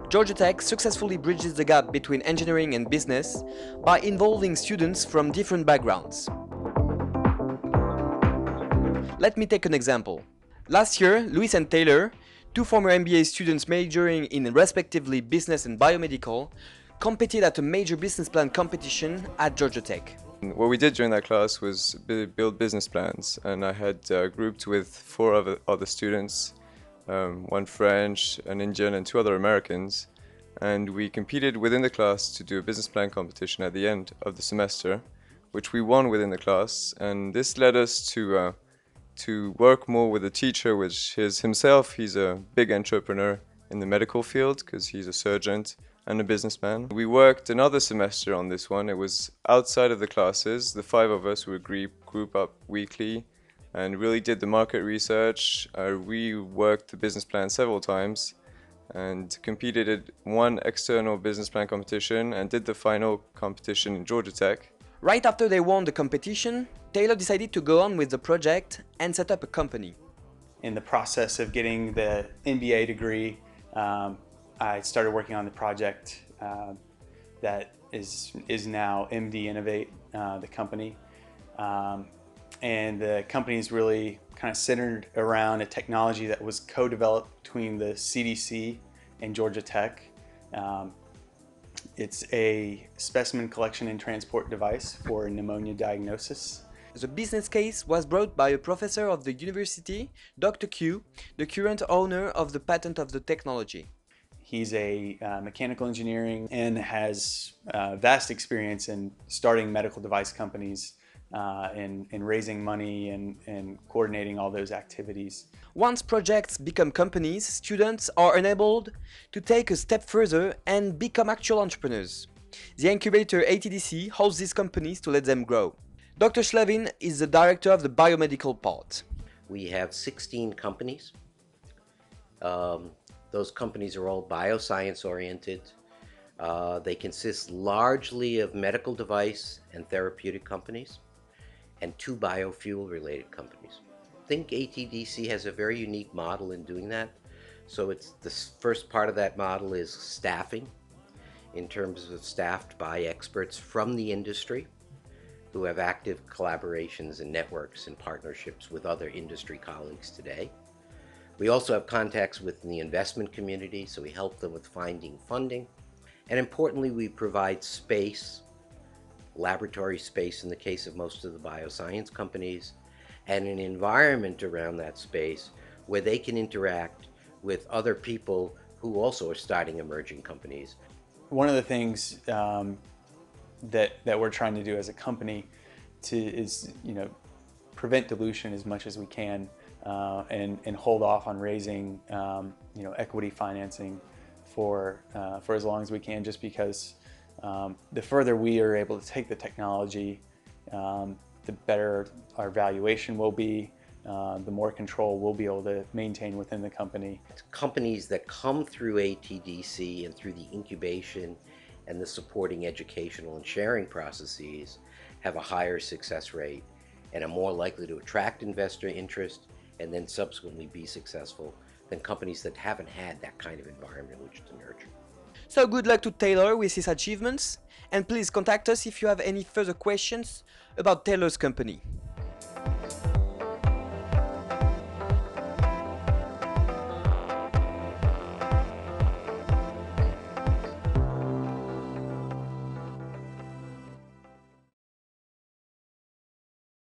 Georgia Tech successfully bridges the gap between engineering and business by involving students from different backgrounds. Let me take an example. Last year, Luis and Taylor, two former MBA students majoring in respectively business and biomedical, competed at a major business plan competition at Georgia Tech. What we did during that class was build business plans, and I had grouped with four other students, one French, an Indian, and two other Americans, and we competed within the class to do a business plan competition at the end of the semester, which we won within the class, and this led us to work more with a teacher, which is himself. He's a big entrepreneur in the medical field because he's a surgeon and a businessman. We worked another semester on this one. It was outside of the classes. The five of us would group up weekly and really did the market research. We worked the business plan several times and competed at one external business plan competition and did the final competition in Georgia Tech. Right after they won the competition, Taylor decided to go on with the project and set up a company. In the process of getting the MBA degree, I started working on the project that is now MD Innovate, the company. And the company is really kind of centered around a technology that was co-developed between the CDC and Georgia Tech. It's a specimen collection and transport device for pneumonia diagnosis. The business case was brought by a professor of the university, Dr. Q, the current owner of the patent of the technology. He's a mechanical engineering and has vast experience in starting medical device companies and raising money and coordinating all those activities. Once projects become companies, students are enabled to take a step further and become actual entrepreneurs. The incubator ATDC hosts these companies to let them grow. Dr. Shlevin is the director of the biomedical part. We have 16 companies. Those companies are all bioscience oriented. They consist largely of medical device and therapeutic companies and two biofuel related companies. I think ATDC has a very unique model in doing that. So it's the first part of that model is staffing, in terms of staffed by experts from the industry who have active collaborations and networks and partnerships with other industry colleagues today. We also have contacts with the investment community, so we help them with finding funding. And importantly, we provide space, laboratory space in the case of most of the bioscience companies, and an environment around that space where they can interact with other people who also are starting emerging companies. One of the things that we're trying to do as a company is prevent dilution as much as we can and hold off on raising equity financing for as long as we can, just because the further we are able to take the technology, the better our valuation will be, the more control we'll be able to maintain within the company. Companies that come through ATDC and through the incubation and the supporting educational and sharing processes have a higher success rate and are more likely to attract investor interest and then subsequently be successful than companies that haven't had that kind of environment which to nurture. So good luck to Taylor with his achievements, and please contact us if you have any further questions about Taylor's company.